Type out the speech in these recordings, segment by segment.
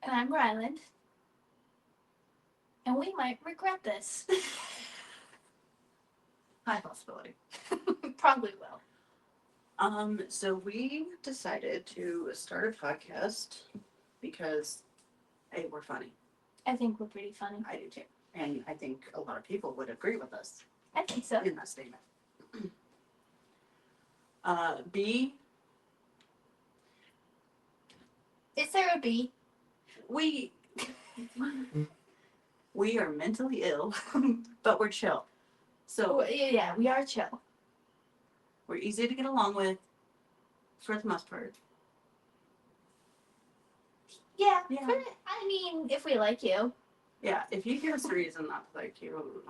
And I'm Ryland. And we might regret this. High possibility. Probably will. So we decided to start a podcast because, hey, we're funny. I think we're pretty funny. I do too. And I think a lot of people would agree with us I think so. in that statement. B, Is there a B? we we are mentally ill, but we're chill. So Oh, yeah, we are chill. we're easy to get along with for the most part. Yeah. Yeah. I mean, if we like you. Yeah, if you give us a reason not to like you,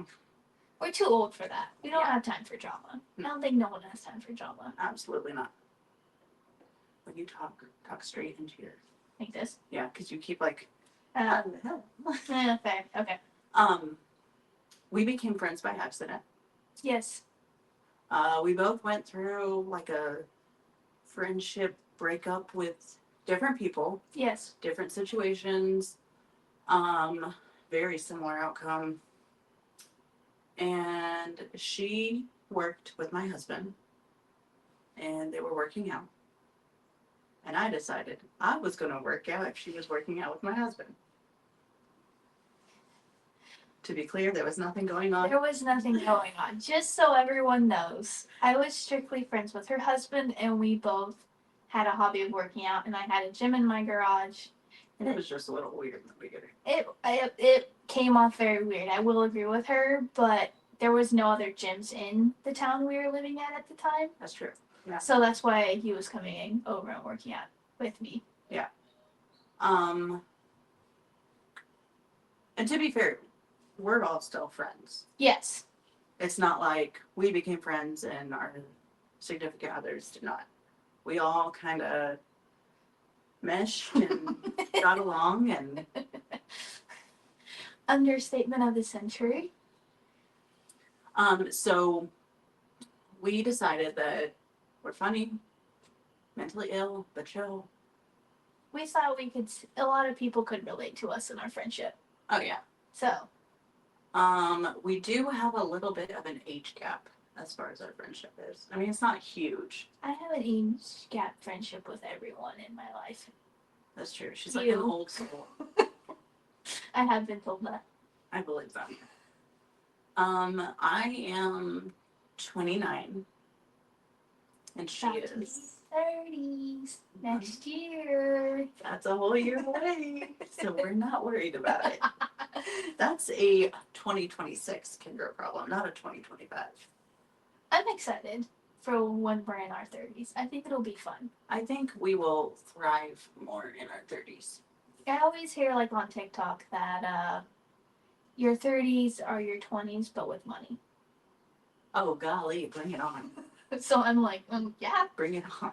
We're too old for that. We don't Yeah. have time for drama. No. I don't think no one has time for drama. absolutely not. When you talk straight into your Like this. yeah, because you keep like Uh, what the hell? fair. Okay. We became friends by accident. Yes. We both went through like a friendship breakup with different people, Yes. different situations, very similar outcome. And she worked with my husband, and they were working out. And I decided I was going to work out if she was working out with my husband. To be clear, there was nothing going on. There was nothing going on. Just so everyone knows, I was strictly friends with her husband, and we both had a hobby of working out, and I had a gym in my garage. And It was just a little weird in the beginning. it came off very weird. I will agree with her, but there was no other gyms in the town we were living at the time. That's true. Yeah. So that's why he was coming over and working out with me. Yeah. And to be fair, we're all still friends. Yes. It's not like we became friends and our significant others did not. We all kind of meshed and got along, and Understatement of the century. so we decided that we're funny, mentally ill, but chill. We thought a lot of people could relate to us in our friendship. Oh yeah. So, We do have a little bit of an age gap as far as our friendship is. I mean, it's not huge. I have an age gap friendship with everyone in my life. That's true. She's like an old soul. I have been told that. I believe that. I am 29, and she About to be is 30s next year. That's a whole year away, so we're not worried about it. That's a 2026 Kinder problem, not a 2025. I'm excited for when we're in our 30s. I think it'll be fun. I think we will thrive more in our 30s. I always hear like on TikTok that your 30s are your 20s but with money. Oh golly, bring it on. So I'm like, yeah. Bring it on.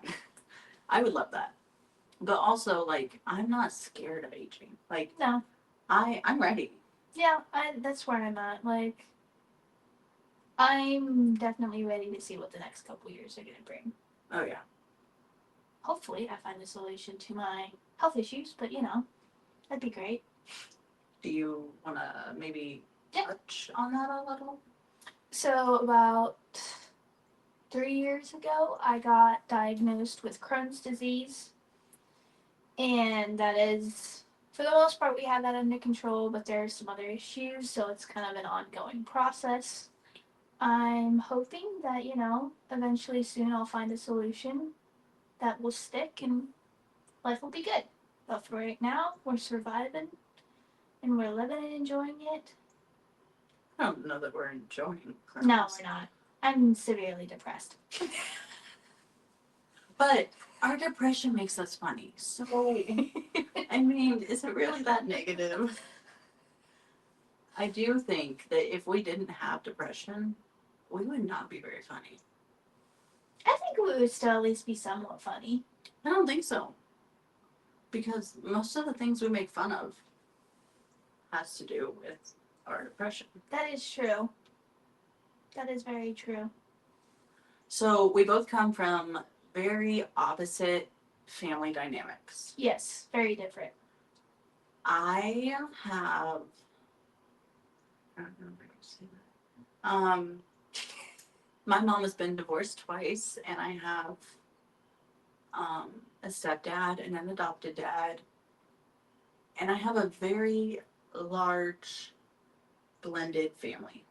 I would love that. But also, like, I'm not scared of aging. Like, No. I'm ready. Yeah, that's where I'm at. Like, I'm definitely ready to see what the next couple years are going to bring. Oh yeah. Hopefully, I find a solution to my health issues, but that'd be great. Do you want to maybe touch on that a little? So, about 3 years ago, I got diagnosed with Crohn's disease. And that is, for the most part, we have that under control, but there are some other issues, so it's kind of an ongoing process. I'm hoping that, eventually soon I'll find a solution that will stick and life will be good. But for right now, we're surviving and we're living and enjoying it. I don't know that we're enjoying Crohn's. No, we're not. I'm severely depressed. But our depression makes us funny. So, I mean, is it really that negative? I do think that if we didn't have depression, we would not be very funny. I think we would still at least be somewhat funny. I don't think so. Because most of the things we make fun of has to do with our depression. That is true. That is very true. So we both come from very opposite family dynamics. Yes, very different. I have, I don't know if I can say that. My mom has been divorced twice, and I have a stepdad and an adopted dad, and I have a very large blended family.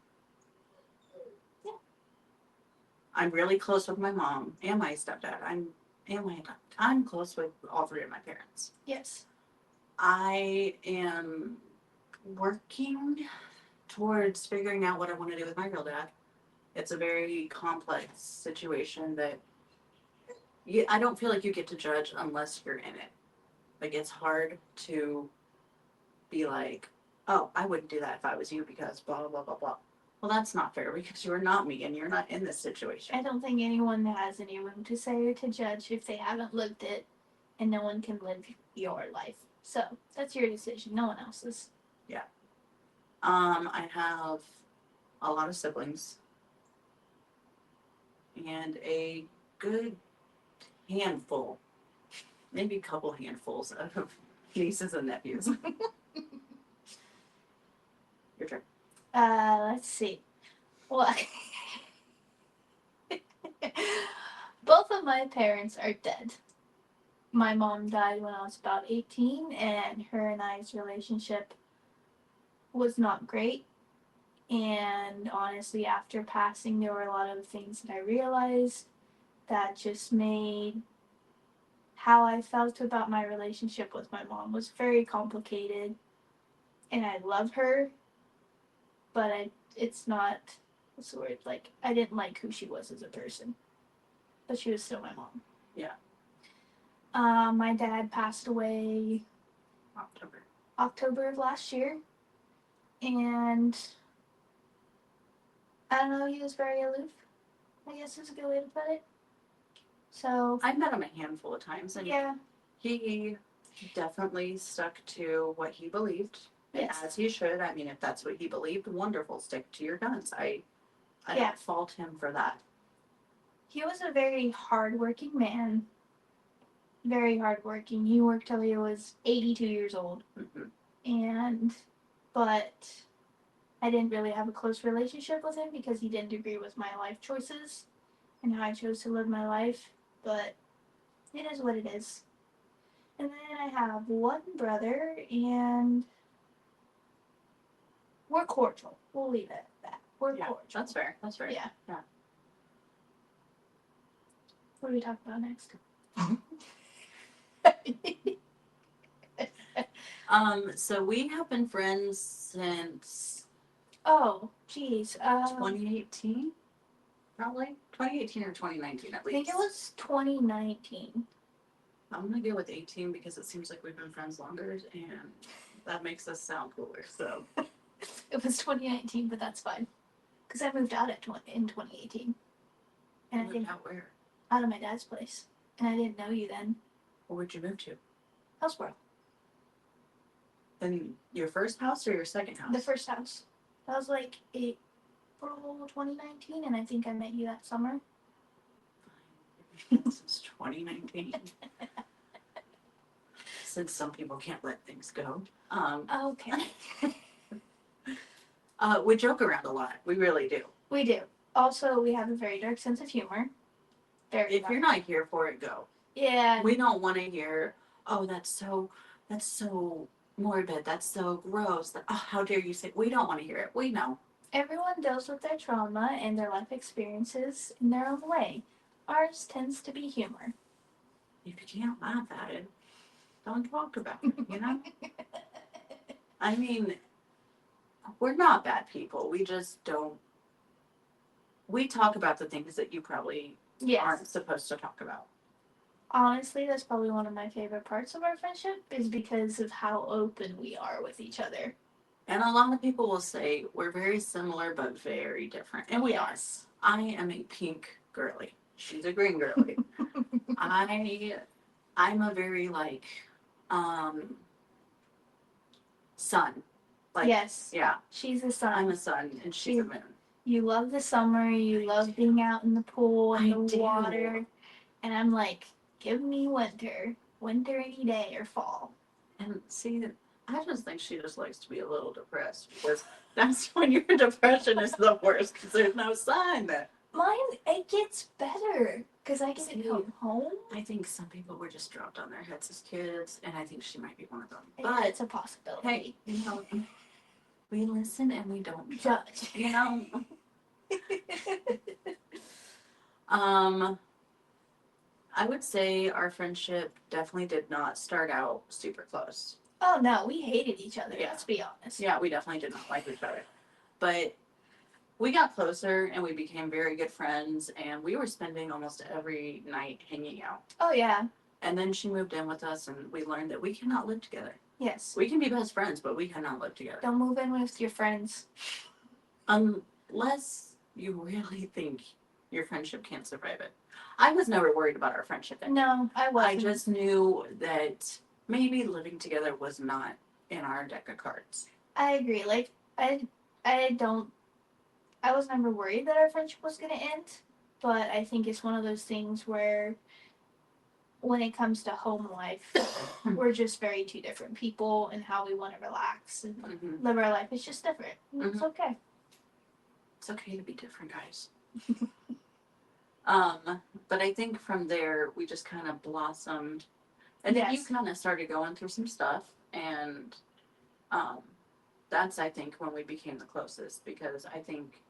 Yeah. I'm really close with my mom and my stepdad. I'm close with all three of my parents. Yes. I am working towards figuring out what I want to do with my real dad. It's a very complex situation that I don't feel like you get to judge unless you're in it. Like, it's hard to be like, oh, I wouldn't do that if I was you because blah, blah, blah, blah. Well, that's not fair because you're not me and you're not in this situation. I don't think anyone has any room to say or to judge if they haven't lived it, and no one can live your life. So that's your decision, no one else's. I have a lot of siblings and a good handful, maybe a couple handfuls of nieces and nephews. Your turn. Let's see. Well, both of my parents are dead. My mom died when I was about 18, and her and I's relationship was not great. And honestly, after passing, there were a lot of things that I realized that just made how I felt about my relationship with my mom was very complicated. And I love her, but it's not, what's the word, like, I didn't like who she was as a person. But she was still my mom. Yeah. My dad passed away October of last year. And I don't know, he was very aloof, I guess is a good way to put it. So I've met him a handful of times, and yeah, he definitely stuck to what he believed, and yes. as he should. I mean, if that's what he believed, wonderful. Stick to your guns. I Yeah. don't fault him for that. He was a very hardworking man. Very hardworking. He worked till he was 82 years old. Mhm. But I didn't really have a close relationship with him because he didn't agree with my life choices and how I chose to live my life. But it is what it is. And then I have one brother, and we're cordial. We'll leave it at that. We're Yeah, cordial. that's fair. That's fair. Yeah. Yeah. What do we talk about next? So we have been friends since Oh, geez. 2018, probably 2018 or 2019 at I least. think it was 2019. I'm gonna go with 18 because it seems like we've been friends longer, and that makes us sound cooler. So It was 2019, but that's fine. Because I moved out in 2018. And I moved think out where? out of my dad's place. And I didn't know you then. Well, where'd you move to? Hillsboro. Then your first house or your second house? The first house. That was like April 2019, and I think I met you that summer. Since 2019. Since some people can't let things go. Okay. We joke around a lot. We really do. We do. Also, we have a very dark sense of humor. Very If dark. you're not here for it, go. Yeah. We don't want to hear, oh, that's so morbid. That's so gross. Oh, how dare you say? We don't want to hear it. We know. Everyone deals with their trauma and their life experiences in their own way. Ours tends to be humor. If you can't laugh at it, don't talk about it, you know? I mean, we're not bad people. We just don't. We talk about the things that you probably aren't supposed to talk about. Honestly, that's probably one of my favorite parts of our friendship is because of how open we are with each other. And a lot of people will say we're very similar but very different. And we are. I am a pink girly. She's a green girly. I'm a very sun. Like, yes. Yeah. She's a sun. I'm a sun and she's a moon. You love the summer, you love being out in the pool and the water. And I'm like, give me winter. Winter any day or fall. And see, I just think she just likes to be a little depressed because that's when your depression is the worst because there's no sign that. Mine, it gets better because I get to come home. I think some people were just dropped on their heads as kids, and I think she might be one of them. But But it's a possibility. hey, you know, we listen and we don't Judge. you know. Um, I would say our friendship definitely did not start out super close. Oh no, we hated each other. Yeah. Let's be honest. Yeah, we definitely did not like each other. But we got closer and we became very good friends, and we were spending almost every night hanging out. Oh yeah. And then she moved in with us, and we learned that we cannot live together. Yes. We can be best friends, but we cannot live together. Don't move in with your friends. Unless you really think your friendship can't survive it. I was never worried about our friendship. No, I I wasn't. just knew that maybe living together was not in our deck of cards. I agree. Like I was never worried that our friendship was gonna end, but I think it's one of those things where when it comes to home life, we're just very two different people and how we want to relax and Mm-hmm. live our life. It's just different. It's okay. It's okay to be different, guys. But I think from there we just kind of blossomed, and then you Yes. kind of started going through some stuff, and that's I think when we became the closest because I think,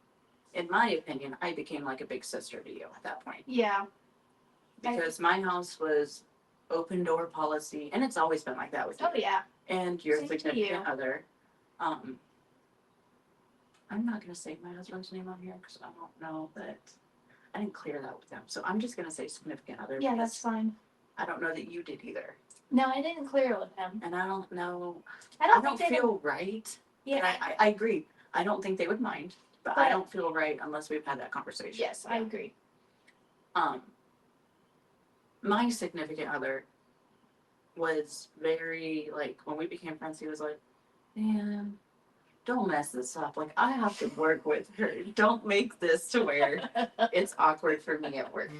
in my opinion, I became like a big sister to you at that point Yeah. because my house was open door policy, and it's always been like that with you. Oh yeah. And your Same to significant you. other. I'm not gonna say my husband's name on here because I don't know that. I didn't clear that with them, so I'm just gonna say significant other. Yeah, because that's fine. I don't know that you did either, No, I didn't clear it with him. and I don't know. I I don't don't think they feel right. Yeah. And I agree. I don't think they would mind, but I But- don't feel right unless we've had that conversation. Yes, I agree. My significant other was very like when we became friends. He was like, "Man, don't mess this up. Like I have to work with her. Don't make this to where it's awkward for me at work."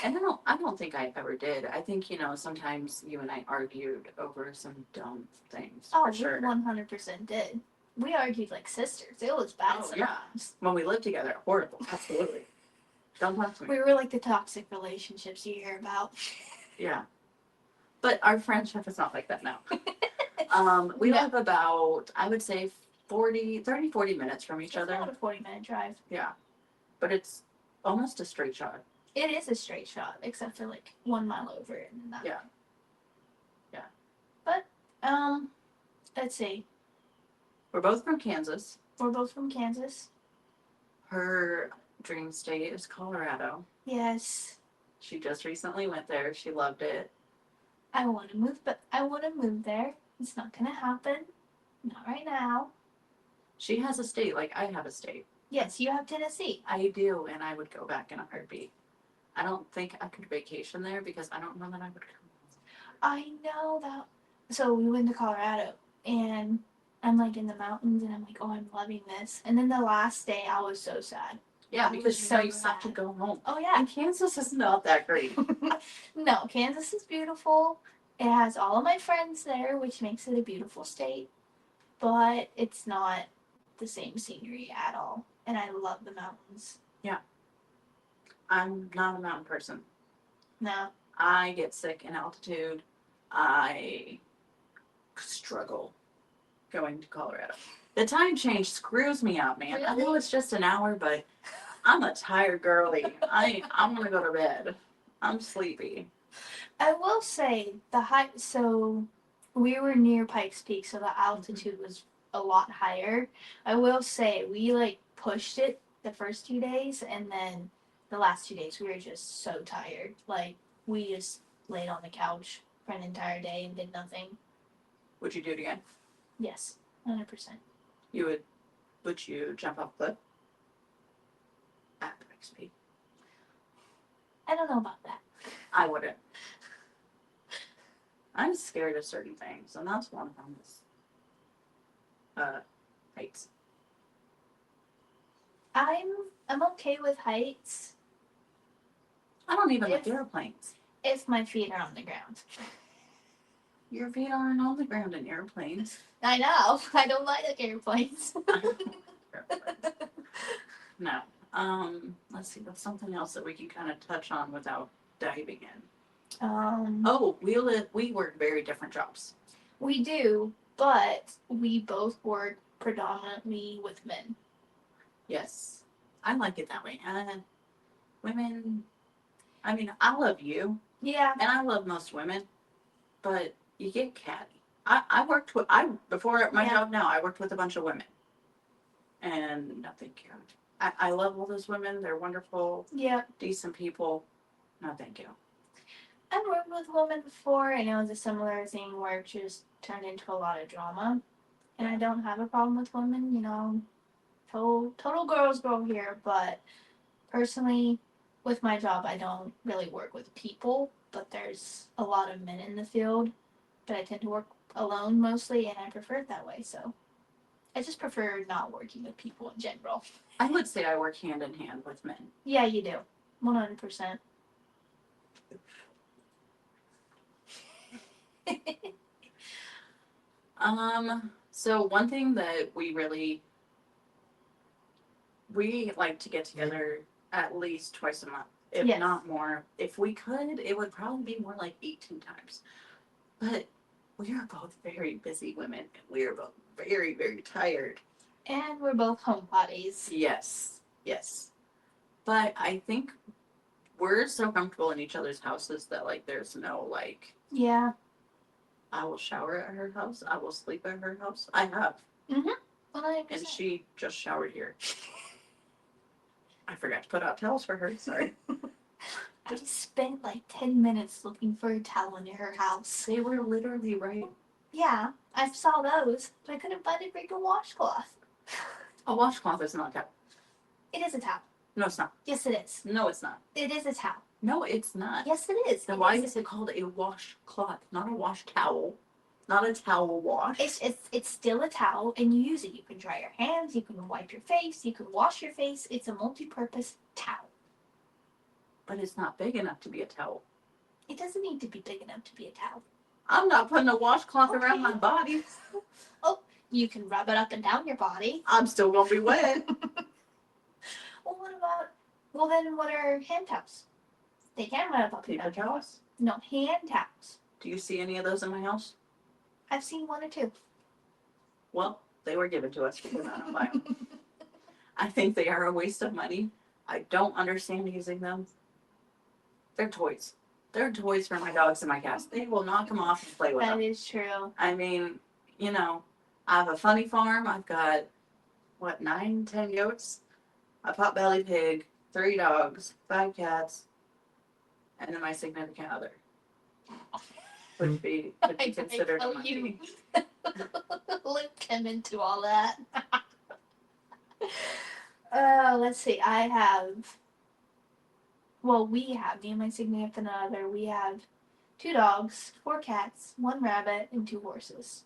And I don't think I ever did. I think sometimes you and I argued over some dumb things. Oh, for sure. we 100% did. We argued like sisters. It was bad Oh, yeah. sometimes. When we lived together, horrible. Absolutely. Don't talk to me. We were like the toxic relationships you hear about. Yeah. But our friendship is not like that now. We No. live about, I would say, 40 minutes from each It's other. about a 40-minute drive. Yeah. But it's almost a straight shot. It is a straight shot, except for like 1 mile over it. And that. Yeah. But let's see. We're both from Kansas. We're both from Kansas. Her dream state is Colorado. Yes. She just recently went there. She loved it. I want to move, but I want to move there. It's not gonna happen. Not right now. She has a state like I have a state. Yes, you have Tennessee. I do, and I would go back in a heartbeat. I don't think I could vacation there because I don't know that I would come. I know that. So we went to Colorado, and I'm like in the mountains, and I'm like, oh, I'm loving this. And then the last day, I was so sad. Yeah, I because was you so have to sad. go home. Oh yeah. And Kansas is not that great. No, Kansas is beautiful. It has all of my friends there, which makes it a beautiful state. But it's not the same scenery at all. And I love the mountains. I'm not a mountain person. No. I get sick in altitude. I struggle going to Colorado. The time change screws me out, man. I know Really? it's just an hour, but I'm a tired girly. I'm gonna go to bed. I'm sleepy. I will say the height. So we were near Pikes Peak, so the altitude was a lot higher. I will say we like pushed it the first 2 days, and then the last 2 days we were just so tired. Like we just laid on the couch for an entire day and did nothing. Would you do it again? Yes, 100%. Would you jump off a cliff? At Pikes Peak? I don't know about that. I wouldn't. I'm scared of certain things, and that's one of them is heights. I'm okay with heights I don't even like If- airplanes. if my feet are on the ground. Your feet aren't on the ground in airplanes. I know. I don't like airplanes. No. Let's see. What's something else that we can kind of touch on without diving in? Oh, we work very different jobs. We do, but we both work predominantly with men. Yes, I like it that way. Women. I mean, I love you, Yeah. and I love most women, but you get catty. I worked with before my job now. I worked with a bunch of women, and no, thank you. I love all those women. They're wonderful, Yeah. decent people. No, thank you. I've worked with women before, and it was a similar thing where it just turned into a lot of drama. And I don't have a problem with women, you know, total girls go here. But personally, with my job, I don't really work with people, but there's a lot of men in the field. But I tend to work alone mostly, and I prefer it that way. So I just prefer not working with people in general. I would say I work hand in hand with men. Yeah, you do, 100%. So one thing that we like to get together at least twice a month, if Yes. not more. If we could, it would probably be more like 18 times. But we are both very busy women, and we are both very, very tired. And we're both homebodies. Yes, yes. But I think we're so comfortable in each other's houses that like there's no like Yeah. I will shower at her house. I will sleep at her house. I have. 100%. And she just showered here. I forgot to put out towels for her. Sorry. I spent like 10 minutes looking for a towel in her house. They were literally right. Yeah, I saw those, but I couldn't find a freaking washcloth. A washcloth is not a towel. It is a towel. No, it's not. Yes, it is. No, it's not. It is a towel. No, it's not. Yes, it is. Then why is it called a washcloth, not a wash towel? Not a towel wash. It's still a towel, and you use it. You can dry your hands, you can wipe your face, you can wash your face. It's a multi-purpose towel. But it's not big enough to be a towel. It doesn't need to be big enough to be a towel. I'm not putting a washcloth around my body. Oh, you can rub it up and down your body. I'm still gonna be wet. Well, then what are hand towels? They can rub up and Paper down. towels? No, hand towels. Do you see any of those in my house? I've seen one or two. Well, they were given to us because I don't buy them. I think they are a waste of money. I don't understand using them. They're toys. They're toys for my dogs and my cats. They will knock them off and play with them. That is true. I mean, you know, I have a funny farm. I've got, 9, 10 goats, a potbelly pig, 3 dogs, 5 cats, and then my significant other. Would be considered a monkey. Luke came into all that. Let's see. We have, me and my significant other, we have 2 dogs, 4 cats, 1 rabbit, and 2 horses.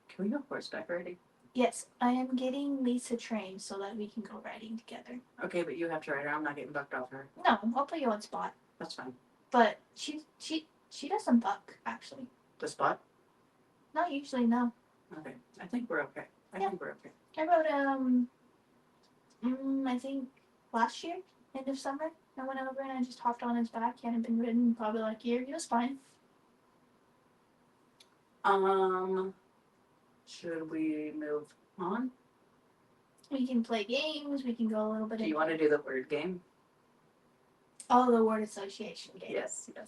Can we go horseback riding? Yes, I am getting Lisa trained so that we can go riding together. Okay, but you have to ride her. I'm not getting bucked off her. No, I'll put you on spot. That's fine. But she doesn't buck, actually. The spot? Not usually, no. Okay. I think we're okay. I think we're okay. I rode, I think last year, end of summer. I went over and I just hopped on his back. He hadn't been ridden in probably like a year. He was fine. Should we move on? We can play games. We can go a little bit. Do you want to do the word game? Oh, the word association game. Yes, yes.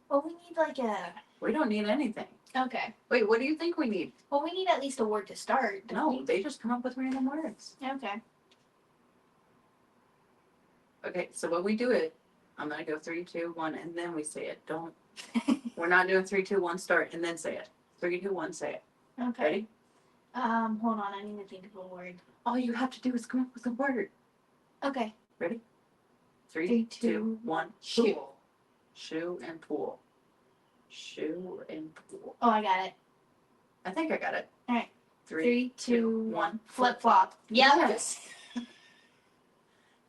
Well, we need like a. We don't need anything. Okay. Wait, what do you think we need? Well, we need at least a word to start. Don't No, we? they just come up with random words. Okay. Okay, so when we do it, I'm gonna go 3, 2, 1, and then we say it. Don't. We're not doing 3, 2, 1, start, and then say it. 3, 2, 1, say it. Okay. Ready? Hold on. I need to think of a word. All you have to do is come up with a word. Okay. Ready? 3, 3, 2, 2, 1. shoe. Pool. Shoe and pool. Shoe and pool. Oh, I got it. I think I got it. All right. 3, 3, 2, 1. Flip flop. Yes.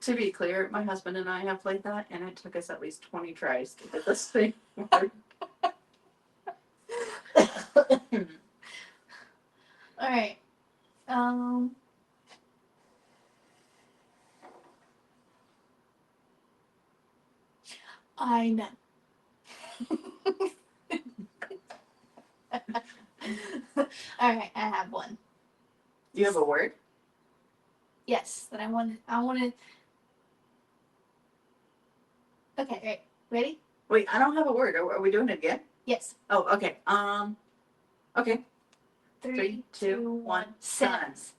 To be clear, my husband and I have played that, and it took us at least 20 tries to get this thing work. All right. I know. All right, I have one. You have a word? Yes, that I wanted. Okay, right. Ready? Wait, I don't have a word. Are we doing it again? Yes. Oh, okay. Okay. 3, 2, 1. Sims.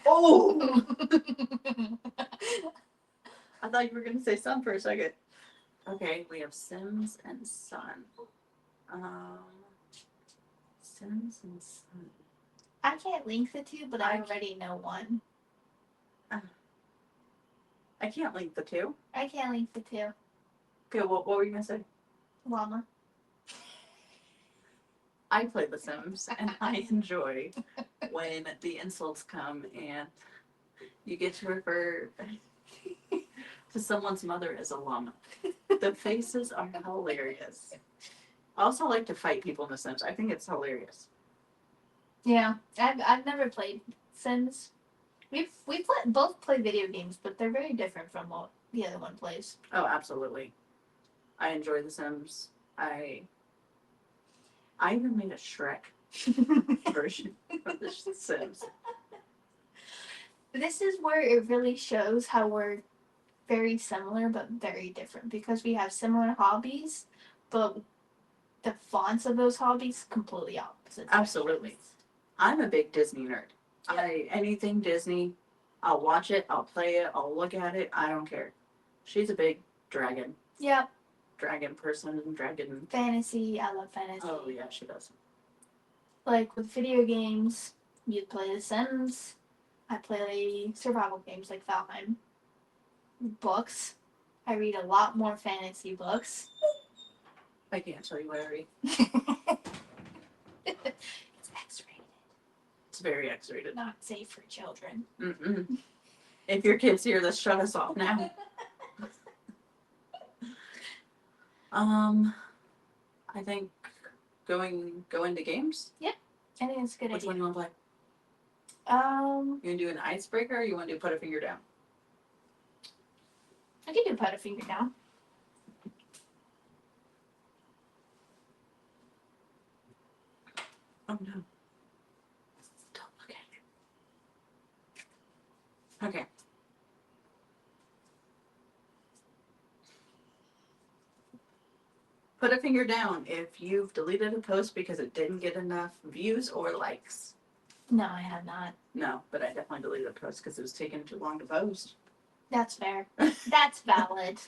Oh! I thought you were gonna say sun for a second. Okay, we have Sims and Sun. Sims and Sun. I can't link the two, but I already know one. I can't link the two. I can't link the two. Okay, what were you gonna say? Llama. I play The Sims and I enjoy when the insults come and you get to refer to someone's mother as a llama. The faces are hilarious. I also like to fight people in The Sims. I think it's hilarious. Yeah, I've never played Sims. Both play video games, but they're very different from what the other one plays. Oh, absolutely. I enjoy The Sims. I even made a Shrek version of The Sims. This is where it really shows how we're very similar but very different, because we have similar hobbies, but the fonts of those hobbies completely opposite. Absolutely. I'm a big Disney nerd. Anything Disney, I'll watch it, I'll play it, I'll look at it, I don't care. She's a big dragon. Yep. Dragon person, dragon. Fantasy, I love fantasy. Oh yeah, she does. Like with video games, you play The Sims. I play survival games like Valheim. Books, I read a lot more fantasy books. I can't tell you what I read. It's X-rated. It's very X-rated. Not safe for children. Mm-mm. If your kid's here, let's shut us off now. I think go into games. Yep, I think it's a good Which idea. one do you want to play? You gonna do an icebreaker, or you want to do put a finger down? I can do put a finger down. Oh no! Don't look at it. Okay. Put a finger down if you've deleted a post because it didn't get enough views or likes. No, I have not. No, but I definitely deleted a post because it was taking too long to post. That's fair. That's valid.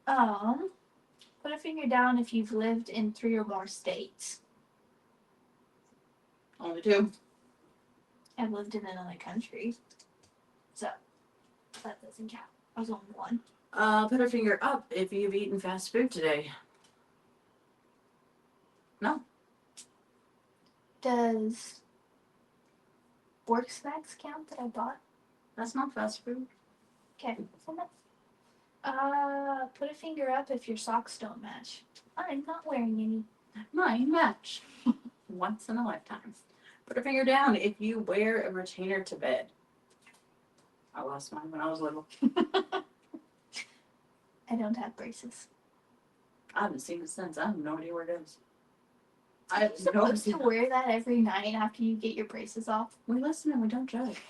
Put a finger down if you've lived in 3 or more states. Only 2. I've lived in another country, so that doesn't count. I was only 1. Put a finger up if you've eaten fast food today. No. Does work snacks count that I bought? That's not fast food. Okay. Put a finger up if your socks don't match. I'm not wearing any. Mine match. Once in a lifetime. Put a finger down if you wear a retainer to bed. I lost mine when I was little. I don't have braces. I haven't seen it since. I have no idea where it is. I You're have no supposed to idea. wear that every night after you get your braces off. We listen and we don't judge.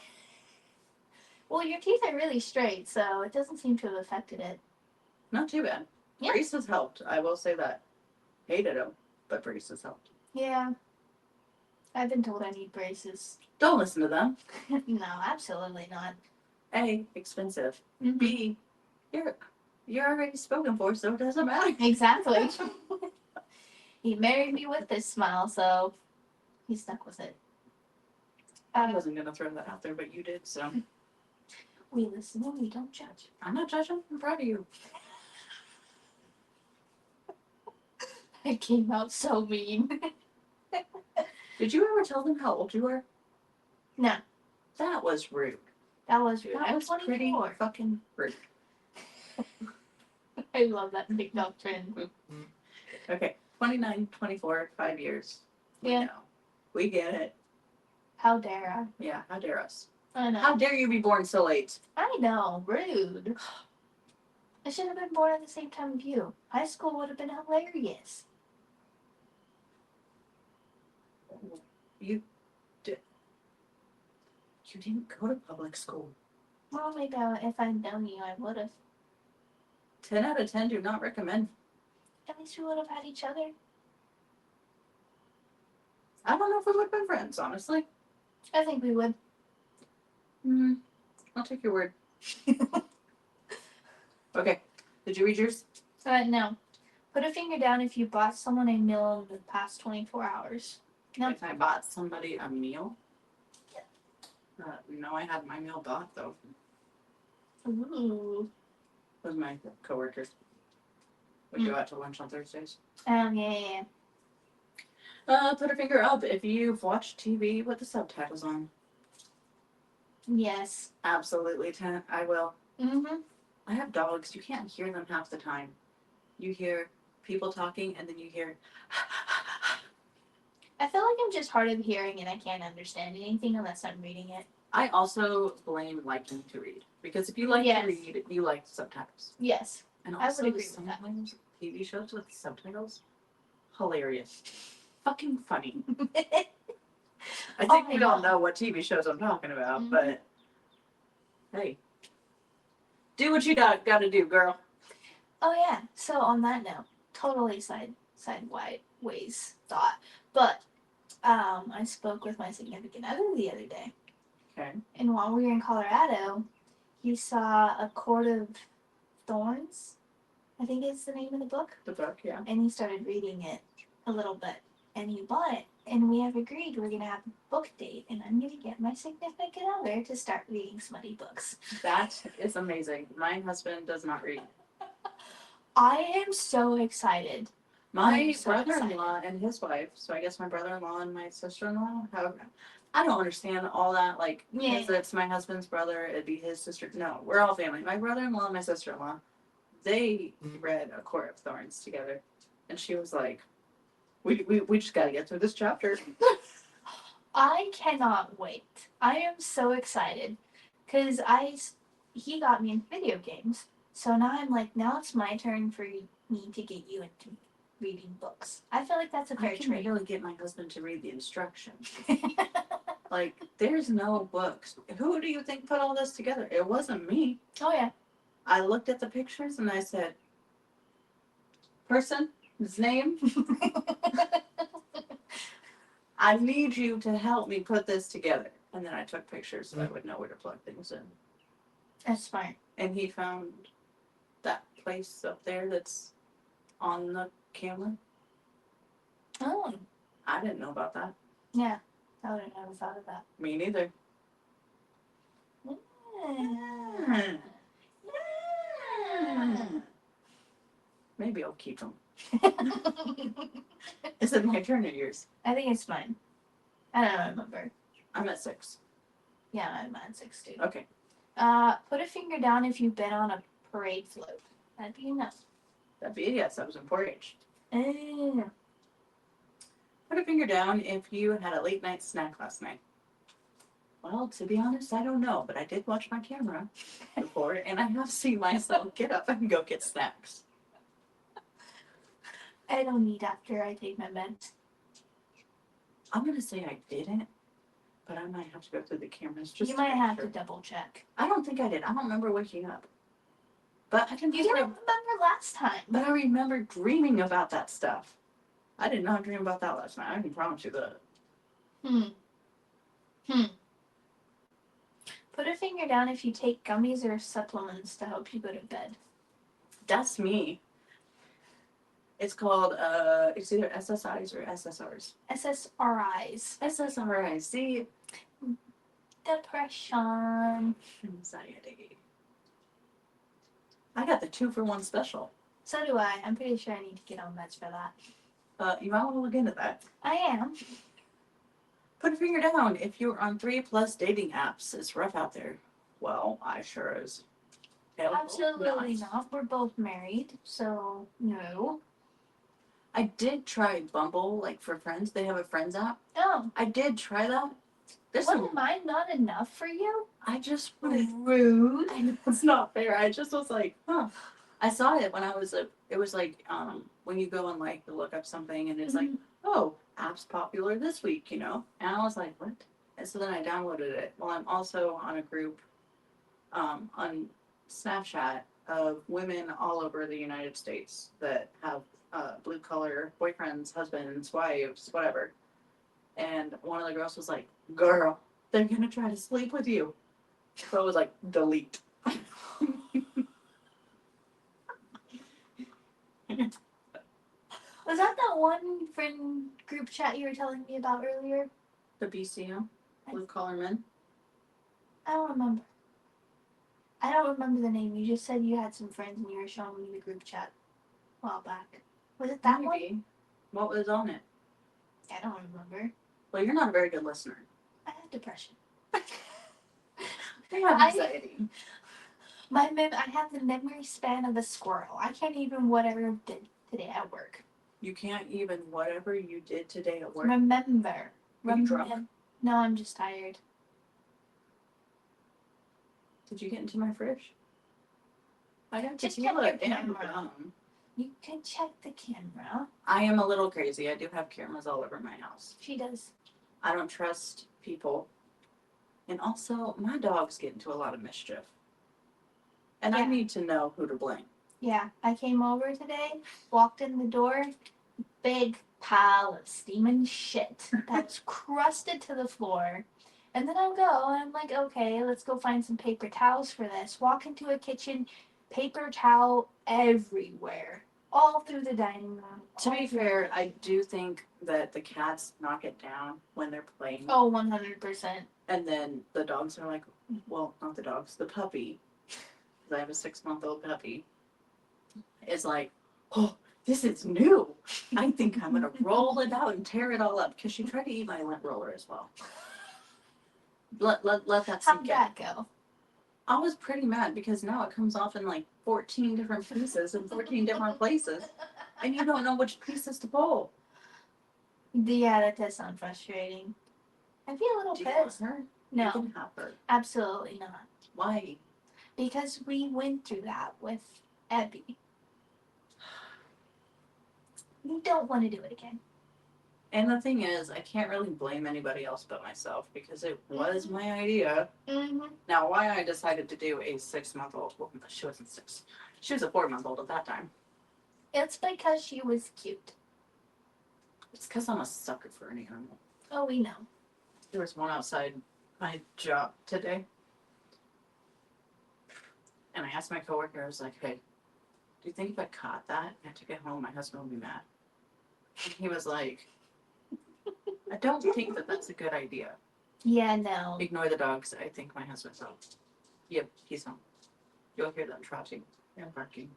Well, your teeth are really straight, so it doesn't seem to have affected it. Not too bad. Yeah. Braces helped. I will say that. Hated them, but braces helped. Yeah. I've been told I need braces. Don't listen to them. No, absolutely not. A, expensive. Mm-hmm. B, you're already spoken for, so it doesn't matter. Exactly. He married me with this smile, so he stuck with it. I wasn't gonna throw that out there, but you did, so We listen and we don't judge. I'm not judging. I'm proud of you. I came out so mean. Did you ever tell them how old you were? No. That was rude. That was Dude, not I was pretty 24. fucking rude. I love that TikTok trend. Okay, 29, 24, 5 years. We Yeah. know. We get it. How dare I? Yeah, how dare us? I know. How dare you be born so late? I know. Rude. I should have been born at the same time as you. High school would have been hilarious. You didn't go to public school. Well, maybe if I'd known you, I would have. 10 out of 10 do not recommend. At least we would have had each other. I don't know if we would have been friends, honestly. I think we would. I'll take your word. Okay, did you read yours? No. Put a finger down if you bought someone a meal in the past 24 hours. No. If I bought somebody a meal? No, I had my meal bought, though. Ooh. With my coworkers. We go out to lunch on Thursdays. Yeah. Put a finger up if you've watched TV with the subtitles on. Yes. Absolutely, I will. Mm-hmm. I have dogs. You can't hear them half the time. You hear people talking, and then you hear. I feel like I'm just hard of hearing and I can't understand anything unless I'm reading it. I also blame liking to read. Because if you like to read, you like subtitles. Yes. And I would also, agree with that. sometimes TV shows with subtitles, hilarious. Fucking funny. I think Oh, we all know what TV shows I'm talking about, Mhm. but hey. Do what you gotta do, girl. Oh yeah. So on that note, totally ways thought. But I spoke with my significant other the other day. Okay. And while we were in Colorado, he saw A Court of Thorns. I think it's the name of the book. The book, yeah. And he started reading it a little bit. And he bought it. And we have agreed we're going to have a book date. And I'm going to get my significant other to start reading smutty books. That is amazing. My husband does not read. I am so excited. My brother-in-law and his wife, so I guess my brother-in-law and my sister-in-law, I don't understand all that. Like, because it's my husband's brother, it'd be his sister. No, we're all family. My brother-in-law and my sister-in-law, they read A Court of Thorns together. And she was like, we just got to get through this chapter. I cannot wait. I am so excited. Because he got me into video games. So now I'm like, now it's my turn for me to get you into reading books. I feel like that's a fair I can trade. really get my husband to read the instructions. Like, there's no books. Who do you think put all this together? It wasn't me. Oh yeah. I looked at the pictures and I said, person, his name, I need you to help me put this together. And then I took pictures so I would know where to plug things in. That's smart. And he found that place up there that's on the camera. Oh. I didn't know about that. Yeah. I would have never thought of that. Me neither. Yeah. Maybe I'll keep them. Is it my turn or yours? I think it's mine. I don't remember. I'm at 6. Yeah, I'm at 6 too. Okay. Put a finger down if you've been on a parade float. That'd be enough. That'd be yes, I was in 4-H. Oh. Put a finger down if you had a late night snack last night. Well, to be honest, I don't know, but I did watch my camera before, and I have seen myself get up and go get snacks. I don't eat after I take my meds. I'm gonna say I didn't, but I might have to go through the cameras just You to might make have sure. to double check. I don't think I did. I don't remember waking up. But I can You didn't remember last time. But I remember dreaming about that stuff. I did not dream about that last night. I can promise you that. Put a finger down if you take gummies or supplements to help you go to bed. That's me. It's called, it's either SSIs or SSRs. SSRIs. SSRIs. See? Depression. Anxiety. I got the 2-for-1 special. So do I. I'm pretty sure I need to get on meds for that. You might want to look into that. I am. Put a finger down if you're on 3+ dating apps. It's rough out there. Well, I sure as hell hope Absolutely not. We're both married, so no. I did try Bumble, like for friends. They have a friends app. Oh, I did try that. There's some. wasn't mine not enough for you? I just wanted. Rude. I know it's not fair. I just was like, huh. I saw it when I was a. It was like when you go and like look up something and it's like, oh, apps popular this week, and I was like, what? And so then I downloaded it. Well, I'm also on a group, on Snapchat of women all over the United States that have blue collar boyfriends, husbands, wives, whatever. And one of the girls was like, "Girl, they're gonna try to sleep with you." So it was like, delete. Was that one friend group chat you were telling me about earlier? The BCM, blue collar men. I don't remember. I don't remember the name. You just said you had some friends and you were showing me the group chat a while back. Was it that one? Maybe. What was on it? I don't remember. Well, you're not a very good listener. I have depression. I have anxiety. I have the memory span of a squirrel. I can't even whatever did today at work. You can't even whatever you did today at work. Remember. Are you drunk? No, I'm just tired. Did you get into my fridge? I got Just tequila check your and camera. rum. You can check the camera. I am a little crazy. I do have cameras all over my house. She does. I don't trust people. And also, my dogs get into a lot of mischief. And I Yeah. need to know who to blame. Yeah, I came over today, walked in the door, big pile of steaming shit that was crusted to the floor. And then I go and I'm like, okay, let's go find some paper towels for this. Walk into a kitchen, paper towel everywhere, all through the dining room. To be fair, I do think that the cats knock it down when they're playing. Oh, 100%. And then the dogs are like, well, not the dogs, the puppy, because I have a 6-month-old puppy, is like, oh, this is new. I think I'm going to roll it out and tear it all up, because she tried to eat my lint roller as well. Let that How'd sink in. that go? I was pretty mad because now it comes off in like 14 different pieces in 14 different places, and you don't know which pieces to pull. Yeah, that does sound frustrating. I'd be a little Do you want pissed. her? You No, can have her. absolutely not. Why? Because we went through that with Abby. We don't want to do it again. And the thing is, I can't really blame anybody else but myself because it was my idea. Mm-hmm. Now, why I decided to do a 6-month-old, well, she wasn't 6. She was a 4-month-old at that time. It's because she was cute. It's because I'm a sucker for an animal. Oh, we know. There was one outside my job today. And I asked my coworker, I was like, hey, do you think if I caught that and I took it home, my husband would be mad? And he was like, I don't think that that's a good idea. Yeah, no. Ignore the dogs. I think my husband's home. Yep, he's home. You'll hear them trotting and barking.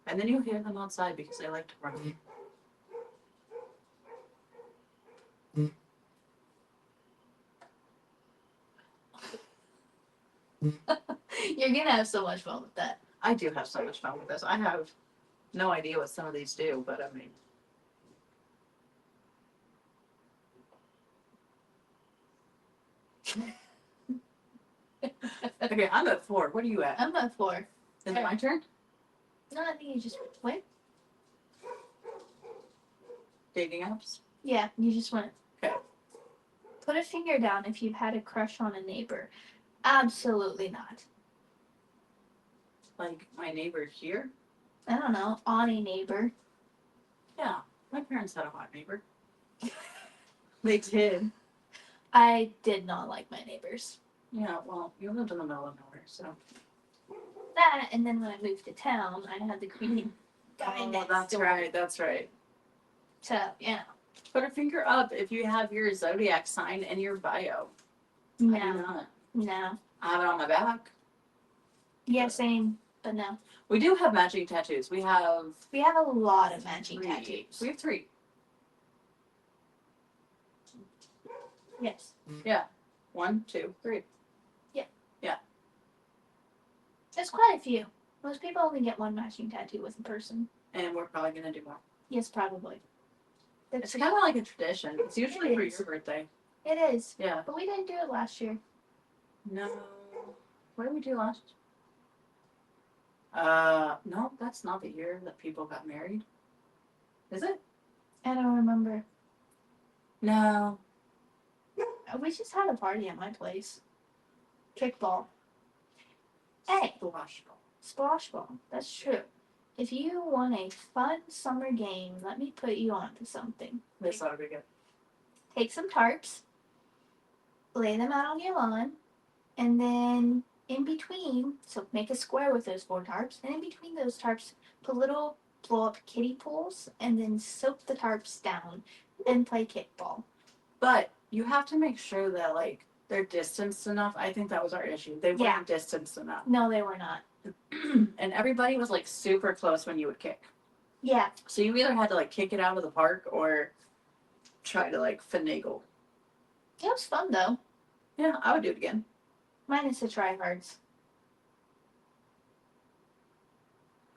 And then you'll hear them outside because they like to run. You're gonna have so much fun with that. I do have so much fun with this. I have no idea what some of these do, but I mean. Okay, I'm at 4. What are you at? I'm at 4. Is it my turn? No, I think you just went. Dating apps? Yeah, you just went. Okay. Put a finger down if you've had a crush on a neighbor. Absolutely not. Like my neighbor here? I don't know, on a neighbor. Yeah, my parents had a hot neighbor. They did. I did not like my neighbors. Yeah, well, you lived in the middle of nowhere, so. That, and then when I moved to town, I had the creepy guy Oh, next that's door. right, that's right. So, yeah. Put a finger up if you have your zodiac sign in your bio. I do No, not. no. I have it on my back. Yeah, same, but no. We do have matching tattoos. We have We have a lot of matching 3. tattoos. We have 3. Yes. Yeah. 1, 2, 3. Yeah. Yeah. There's quite a few. Most people only get one matching tattoo with a person. And we're probably gonna do more. Yes, probably. It's kind of like a tradition. It's usually for It is. your birthday. It is. Yeah. But we didn't do it last year. No. What did we do last? No, that's not the year that people got married. Is it? I don't remember. No. We just had a party at my place. Kickball. Hey, Squash ball. splash ball. That's true. If you want a fun summer game, let me put you onto something. This ought to be good. Take some tarps, lay them out on your lawn, and then in between, so make a square with those 4 tarps, and in between those tarps, put little blow up kiddie pools, and then soak the tarps down and play kickball. But you have to make sure that like they're distanced enough. I think that was our issue. They Yeah. weren't distanced enough. No, they were not. And everybody was like super close when you would kick. Yeah. So you either had to like kick it out of the park or try to like finagle. It was fun though. Yeah, I would do it again. Minus the tryhards.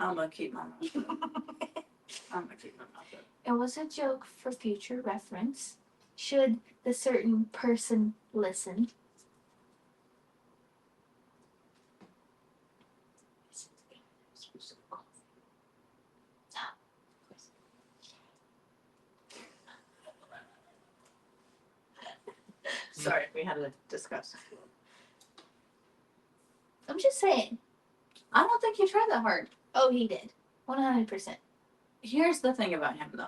I'm gonna keep my mouth shut. I'm gonna keep my mouth shut. It was a joke for future reference. Should the certain person listen. Sorry, we had to discuss. I'm just saying. I don't think he tried that hard. Oh, he did. 100%. Here's the thing about him though.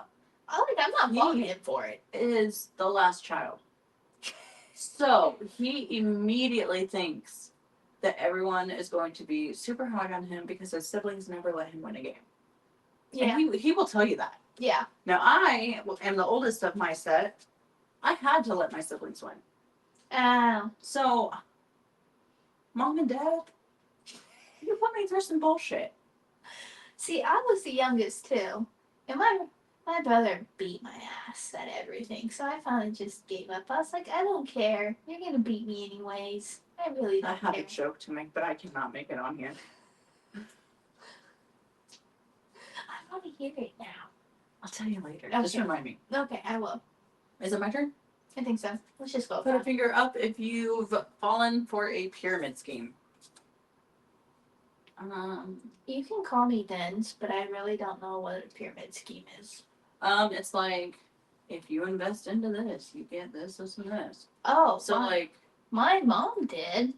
I'm not faulting him for it. Is the last child. So he immediately thinks that everyone is going to be super hard on him because his siblings never let him win a game. Yeah. And he will tell you that. Yeah. Now I am the oldest of my set. I had to let my siblings win. Oh. So, Mom and Dad, you put me through some bullshit. See, I was the youngest too. And my brother beat my ass at everything. So I finally just gave up. I was like, I don't care. You're going to beat me anyways. I really I don't have care. a joke to make, but I cannot make it on here. I want to hear it now. I'll tell you later. Okay. Just remind me. Okay, I will. Is it my turn? I think so. Let's just go. Put a finger up if you've fallen for a pyramid scheme. You can call me Dens, but I really don't know what a pyramid scheme is. It's like if you invest into this, you get this, this, and this. Oh, So like my mom did.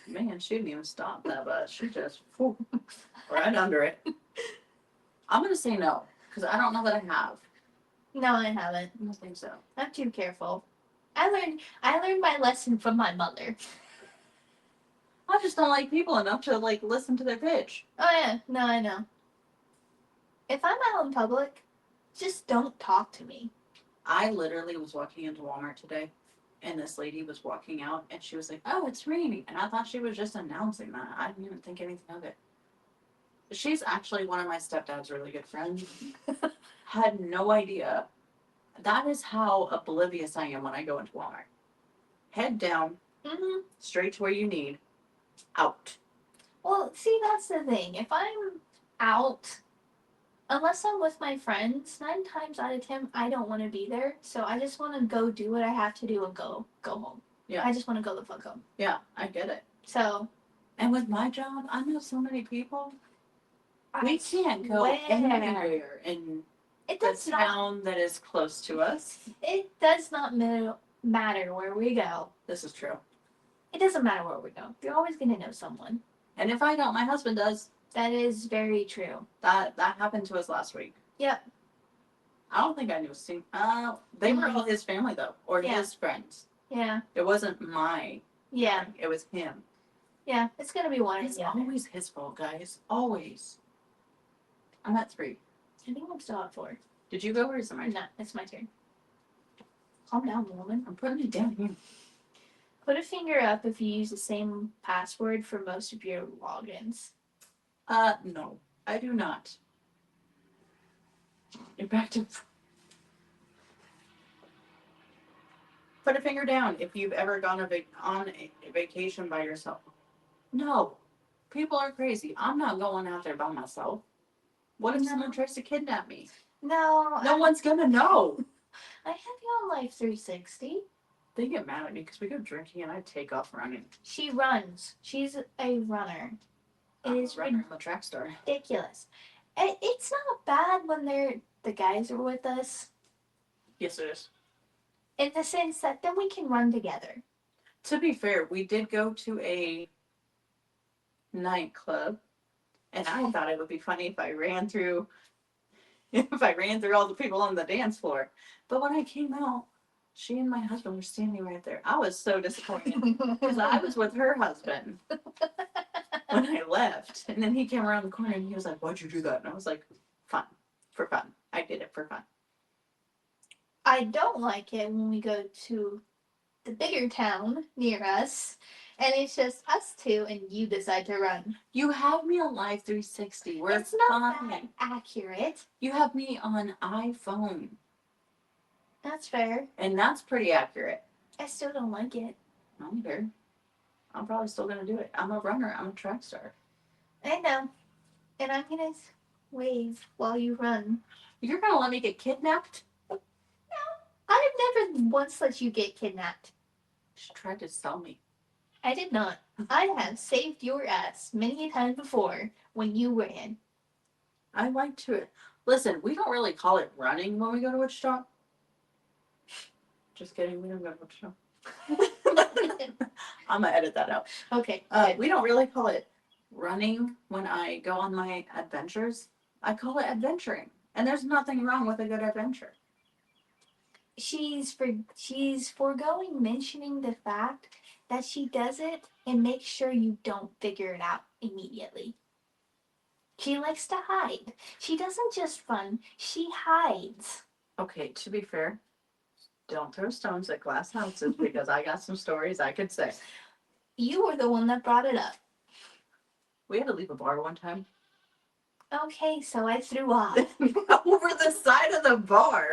Man, she didn't even stop that bus. She just whew, right under it. I'm gonna say no because I don't know that I have. No, I haven't. I don't think so. I'm too careful. I learned my lesson from my mother. I just don't like people enough to like listen to their pitch. Oh yeah, no, I know. If I'm out in public, just don't talk to me. I literally was walking into Walmart today, and this lady was walking out, and she was like, "Oh, it's raining," and I thought she was just announcing that. I didn't even think anything of it. She's actually one of my stepdad's really good friends. Had no idea. That is how oblivious I am when I go into Walmart. Head down, Mm-hmm. straight to where you need, out. Well, see, that's the thing. If I'm out, unless I'm with my friends, 9 times out of 10, I don't want to be there. So I just want to go do what I have to do and go home. Yeah. I just want to go the fuck home. Yeah, I get it. So. And with my job, I know so many people. We I can't go swear. anywhere in It the does not. town that is close to us. It does not matter where we go. This is true. It doesn't matter where we go. You're always gonna know someone. And if I don't, my husband does. That is very true. That happened to us last week. Yep. I don't think I knew Steve. They were all his family though, or Yeah. his friends. Yeah. It wasn't my. Yeah. Thing. It was him. Yeah. It's gonna be one or It's the other. always his fault, guys. Always. I'm at 3. I think I'm still at 4. Did you go or is it my turn? No, it's my turn. Calm down, woman. I'm putting it down here. Put a finger up if you use the same password for most of your logins. No, I do not. You're back to Put a finger down if you've ever gone on a vacation by yourself. No, people are crazy. I'm not going out there by myself. What if someone tries to kidnap me? No. No one's gonna know. I have you on Life 360. They get mad at me because we go drinking and I take off running. She runs. She's a runner. It is runner. I'm a track star. ridiculous. It's not bad when the guys are with us. Yes, it is. In the sense that then we can run together. To be fair, we did go to a nightclub, and I thought it would be funny if I ran through all the people on the dance floor. But when I came out, she and my husband were standing right there. I was so disappointed because I was with her husband when I left, and then he came around the corner and he was like, "Why'd you do that?" And I was like, "Fun, for fun. I did it for fun." I don't like it when we go to the bigger town near us and it's just us two and you decide to run. You have me on Live 360. We're It's not fine. that accurate. You have me on iPhone, That's fair. and that's pretty accurate. I still don't like it. I don't care. I'm probably still gonna do it. I'm a runner. I'm a track star. I know. And I'm gonna wave while you run. You're gonna let me get kidnapped? I've never once let you get kidnapped. She tried to sell me. I did not. I have saved your ass many times before when you ran. I like to. Listen, we don't really call it running when we go to Wichita. Just kidding. We don't go to Wichita. I'm gonna edit that out. Okay. We don't really call it running when I go on my adventures. I call it adventuring, and there's nothing wrong with a good adventure. She's foregoing mentioning the fact that she does it and makes sure you don't figure it out immediately. She likes to hide. She doesn't just run, she hides. Okay, to be fair, don't throw stones at glass houses because I got some stories I could say. You were the one that brought it up. We had to leave a bar one time. Okay, so I threw off. Over the side of the bar.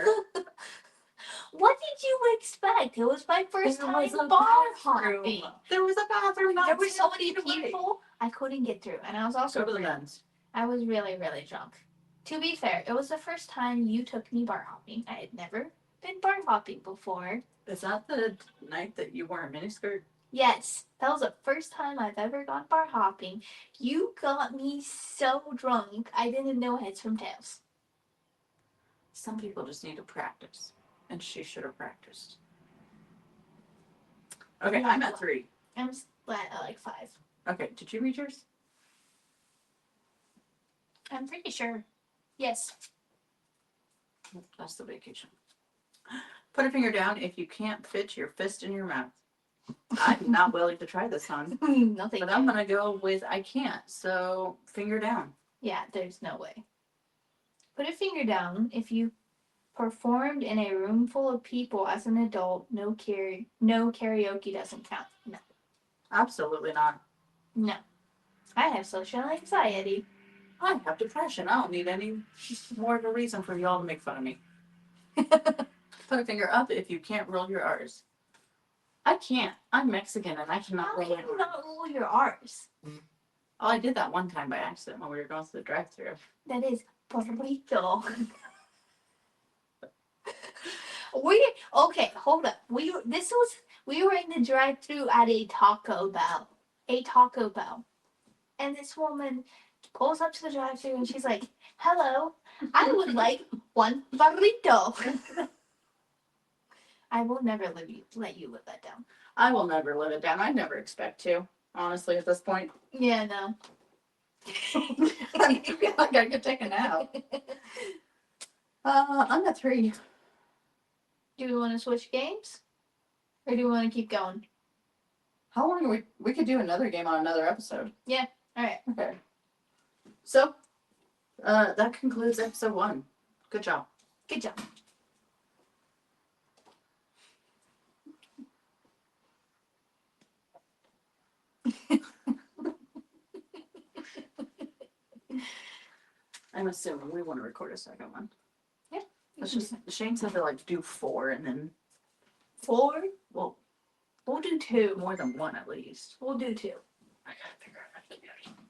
What did you expect? It was my first There time was a bar bathroom. hopping. There was a bathroom. There were so many 10 feet away. people, I couldn't get through. And I was also Go to the men's. I was really, really drunk. To be fair, it was the first time you took me bar hopping. I had never been bar hopping before. Is that the night that you wore a miniskirt? Yes, that was the first time I've ever gone bar hopping. You got me so drunk, I didn't know heads from tails. Some people just need to practice, and she should have practiced. Okay, Yeah. I'm at 3. I'm at like 5. Okay, did you read yours? I'm pretty sure. Yes. That's the vacation. Put a finger down if you can't fit your fist in your mouth. I'm not willing to try this on, Nothing. but I'm gonna go with I can't. So finger down. Yeah, there's no way. Put a finger down if you performed in a room full of people as an adult. No karaoke doesn't count. No. Absolutely not. No. I have social anxiety. I have depression. I don't need any more of a reason for y'all to make fun of me. Put a finger up if you can't roll your R's. I can't. I'm Mexican and I cannot How roll can my you R's. not roll your R's? Oh, I did that one time by accident when we were going to the drive-thru. That is burrito. Okay, hold up. We were in the drive-thru at a Taco Bell. And this woman pulls up to the drive-thru and she's like, "Hello, I would like one burrito." I will never let you live that down. I will never live it down. I never expect to, honestly, at this point. Yeah, no. I feel like I could take a nap. I'm at 3. Do we want to switch games? Or do we want to keep going? How long are we could do another game on another episode. Alright. Okay. So, that concludes episode 1. Good job. Good job. I'm assuming we want to record a second one. Yeah. Let's just, Shane said to like do 4 and then 4? Well, We'll do two. more than one at least. We'll do two. I gotta figure out how to do it.